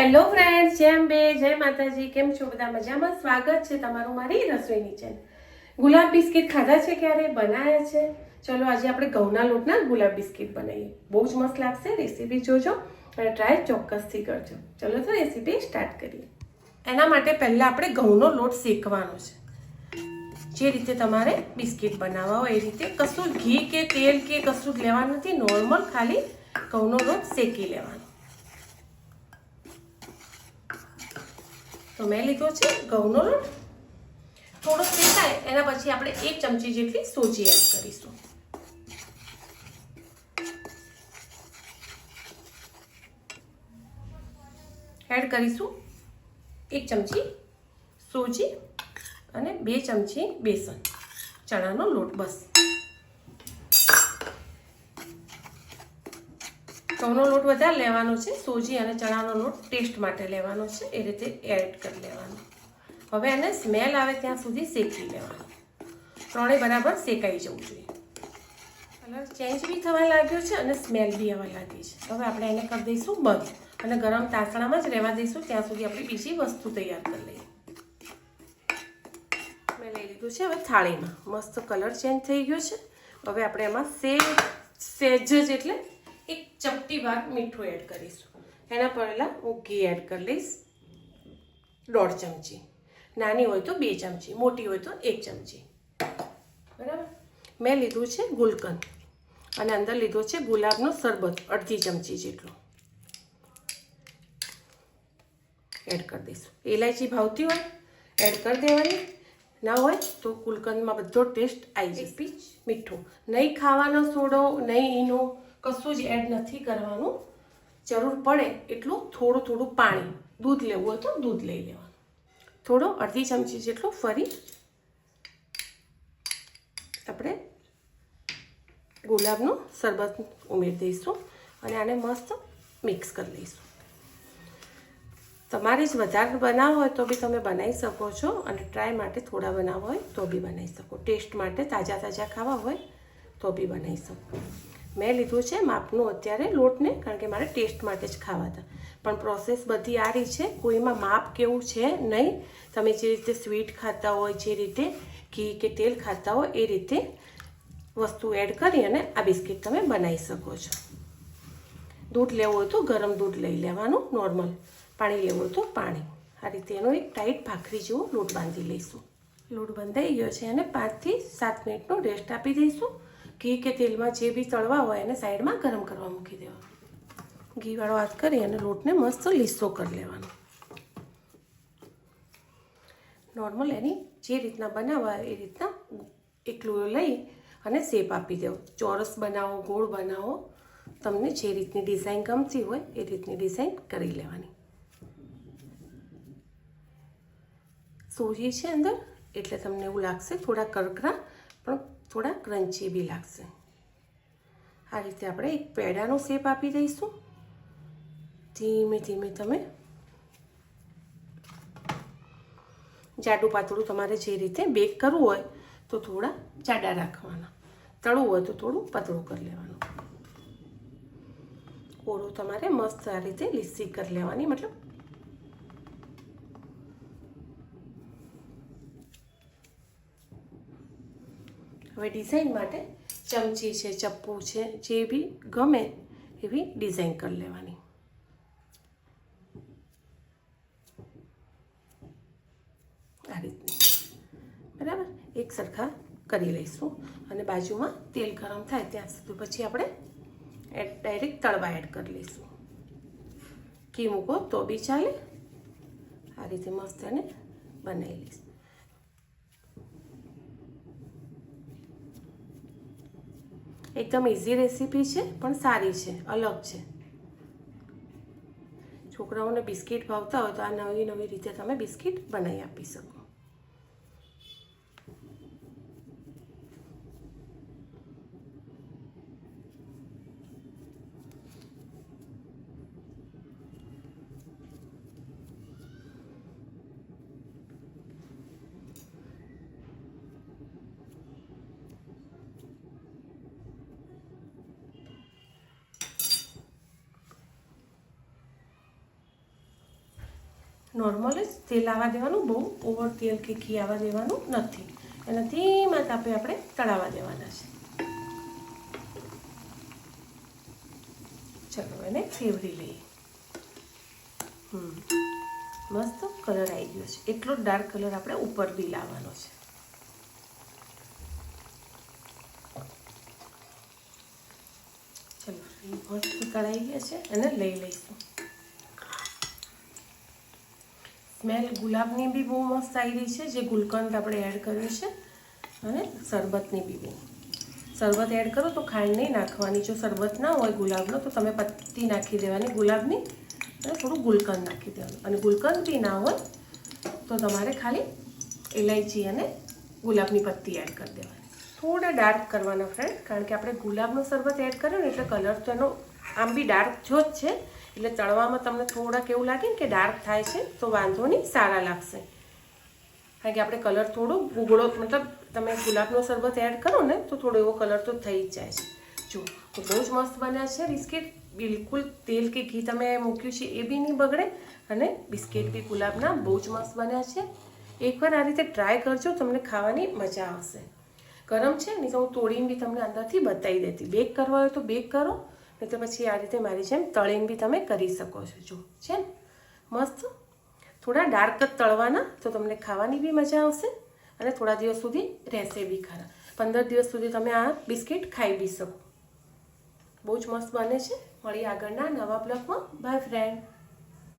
Hello friends, જેમ બે જય માતાજી. કેમ છો બધા? મજામાં? સ્વાગત છે તમારું મારી રસોઈની ચેનલ. ગુલાબ બિસ્કિટ ખાધા છે ક્યારે? બનાવ્યા છે? ચલો આજે આપણે ઘઉંના લોટના ગુલાબ બિસ્કિટ બનાવીએ. બહુ જ મસ્ત લાગશે. રેસીપી જોજો અને ટ્રાય ચોક્કસથી કરજો. ચલો તો રેસીપી સ્ટાર્ટ કરીએ. એના માટે પહેલાં આપણે ઘઉંનો લોટ શેકવાનો છે. જે રીતે તમારે બિસ્કિટ બનાવવા હોય એ રીતે. કશું ઘી કે તેલ કે કશું જ લેવાનું નથી. નોર્મલ ખાલી ઘઉંનો લોટ શેકી લેવાનો. તો મેં લીધો છે ઘઉંનો લોટ. થોડો શેકાય એના પછી આપણે 1 ચમચી જેટલી સોજી એડ કરીશું. એડ કરીશું 1 ચમચી સોજી અને 2 ચમચી બેસન, ચણાનો લોટ. બસ ઘઉંનો લોટ વધારે લેવાનો છે. સોજી અને ચણાનો લોટ ટેસ્ટ માટે લેવાનો છે. એ રીતે એડ કરી લેવાનો. હવે એને સ્મેલ આવે ત્યાં સુધી શેકી લેવાનું. ત્રણેય બરાબર શેકાઈ જવું જોઈએ. કલર ચેન્જ બી થવા લાગ્યો છે અને સ્મેલ બી આવવા લાગી છે. હવે આપણે એને કરી દઈશું બંધ અને ગરમ તાસણામાં જ રહેવા દઈશું ત્યાં સુધી આપણે બીજી વસ્તુ તૈયાર કરી લઈએ. મેં લઈ લીધું છે હવે થાળીમાં. મસ્ત કલર ચેન્જ થઈ ગયો છે. હવે આપણે એમાં સેજ જ એટલે 1 ચપટી વાર મીઠું એડ કરીશું. એના પહેલાં હું ઘી એડ કરી લઈશ 1.5 ચમચી. નાની હોય તો 2 ચમચી, મોટી હોય તો 1 ચમચી. બરાબર. મેં લીધું છે ગુલકંદ અને અંદર લીધો છે ગુલાબનો શરબત 1/2 ચમચી જેટલો એડ કરી દઈશું. ઇલાયચી ભાવતી હોય એડ કરી દેવાની, ના હોય તો ગુલકંદમાં બધો ટેસ્ટ આવી જાય. પીચ મીઠું, નહીં ખાવાનો સોડો, નહીં ઈનો, કશું જ એડ નથી કરવાનું. જરૂર પડે એટલું થોડું થોડું પાણી. દૂધ લેવું હોય તો દૂધ લઈ લેવાનું. થોડો 1/2 ચમચી જેટલો ફરી આપણે ગુલાબનું શરબત ઉમેરી દઈશું અને આને મસ્ત મિક્સ કરી લઈશું. તમારે જ વધારે બનાવવો હોય તો બી તમે બનાવી શકો છો અને ટ્રાય માટે થોડા બનાવવા હોય તો બી બનાવી શકો. ટેસ્ટ માટે તાજા તાજા ખાવા હોય તો બી બનાવી શકો. મેં લીધું છે માપનું અત્યારે લોટને, કારણ કે મારે ટેસ્ટ માટે જ ખાવા હતા. પણ પ્રોસેસ બધી આ રહી છે. કોઈમાં માપ કેવું છે નહીં. તમે જે રીતે સ્વીટ ખાતા હોય, જે રીતે ઘી કે તેલ ખાતા હોય એ રીતે વસ્તુ એડ કરી અને આ બિસ્કિટ તમે બનાવી શકો છો. દૂધ લેવું હોય તો ગરમ દૂધ લઈ લેવાનું, નોર્મલ. પાણી લેવું હોય તો પાણી. આ રીતે એનો એક ટાઈટ ભાખરી જેવો લોટ બાંધી લઈશું. લોટ બંધાઈ ગયો છે અને 5 થી 7 મિનિટનો રેસ્ટ આપી દઈશું. ઘી કે તેલમાં જે બી તળવા હોય એને સાઈડમાં ગરમ કરવા મૂકી દેવાનું. ઘીવાળો હાથ કરી અને લોટને મસ્ત લીસો કરી લેવાનો. નોર્મલ એની જે રીતના બનાવવા એ રીતના એકલું લઈ અને શેપ આપી દેવો. ચોરસ બનાવો, ગોળ બનાવો, તમને જે રીતની ડિઝાઇન ગમતી હોય એ રીતની ડિઝાઇન કરી લેવાની. સોજી છે અંદર એટલે તમને એવું લાગશે થોડા કરકરા, પણ થોડા ક્રન્ચી બી લાગશે. આ રીતે આપણે એક પેડાનો શેપ આપી દઈશું. ધીમે ધીમે તમે જાડું પાતળું તમારે જે રીતે બેક કરવું હોય તો થોડા જાડા રાખવાના, તળવું હોય તો થોડું પાતળું કરી લેવાનું. ઓળું તમારે મસ્ત આ રીતે લીસી કરી લેવાની. મતલબ હવે ડિઝાઇન માટે ચમચી છે, ચપ્પુ છે, જે બી ગમે એવી ડિઝાઇન કરી લેવાની. આ રીતની. બરાબર. એક સરખા કરી લઈશું અને બાજુમાં તેલ ગરમ થાય ત્યાં સુધી પછી આપણે ડાયરેક્ટ તળવા એડ કરી લઈશું. ઘી મૂકો તો બી ચાલે. આ રીતે મસ્ત એને બનાવી લઈશું. એકદમ ઇઝી રેસીપી છે પણ સારી છે, અલગ છે. છોકરાઓને બિસ્કિટ ભાવતા હોય તો આ નવી નવી રીતે તમે બિસ્કિટ બનાવી આપી શકો. નોર્મલ જ તેલ આવવા દેવાનું, બહુ ઓવર તેલ કે ઘી આવવા દેવાનું નથી. એને ધીમા તાપે આપણે તળાવવા દેવાના છે. ચલો એને ફેવરી લઈએ. મસ્ત કલર આવી ગયો છે. એટલો જ ડાર્ક કલર આપણે ઉપર બી લાવવાનો છે. ચલો મસ્ત તળાઈ ગયા છે, એને લઈ લઈશું. સ્મેલ ગુલાબની બી બહુ મસ્ત આવી રહી છે, જે ગુલકંદ આપણે એડ કર્યું છે, અને શરબતની બી બહુ. શરબત એડ કરો તો ખાંડ નહીં નાખવાની. જો શરબત ના હોય ગુલાબનો તો તમે પત્તી નાખી દેવાની ગુલાબની, અને થોડું ગુલકંદ નાખી દેવાનું. અને ગુલકંદ બી ના હોય તો તમારે ખાલી ઇલાયચી અને ગુલાબની પત્તી એડ કરી દેવાની. થોડા ડાર્ક કરવાના ફ્રેન્ડ, કારણ કે આપણે ગુલાબનો શરબત એડ કર્યો ને એટલે કલર તો એનો આમ બી ડાર્ક જો જ છે. એટલે તળવામાં તમને થોડાક એવું લાગે ને કે ડાર્ક થાય છે તો વાંધો નહીં, સારા લાગશે. કારણ કે આપણે કલર થોડો ઉગળો, મતલબ તમે ગુલાબનો શરબત એડ કરો ને તો થોડો એવો કલર તો થઈ જ જાય છે. જો તો બહુ જ મસ્ત બન્યા છે બિસ્કિટ. બિલકુલ તેલ કે ઘી તમે મૂક્યું છે એ બી નહીં બગડે, અને બિસ્કિટ બી ગુલાબના બહુ જ મસ્ત બન્યા છે. એકવાર આ રીતે ટ્રાય કરજો, તમને ખાવાની મજા આવશે. ગરમ છે નહીં તો હું તોડીને બી તમને અંદરથી બતાવી દેતી. બેક કરવા હોય તો બેક કરો, નહીં તો પછી આ રીતે મારી જેમ તળીને બી તમે કરી શકો છો. જો છે ને મસ્ત. થોડા ડાર્ક જ તળવાના તો તમને ખાવાની બી મજા આવશે, અને થોડા દિવસ સુધી રહેશે બી ખરા. 15 દિવસ સુધી તમે આ બિસ્કિટ ખાઈ બી શકો. બહુ જ મસ્ત બને છે. મળી આગળના નવા બ્લોગમાં. By friend.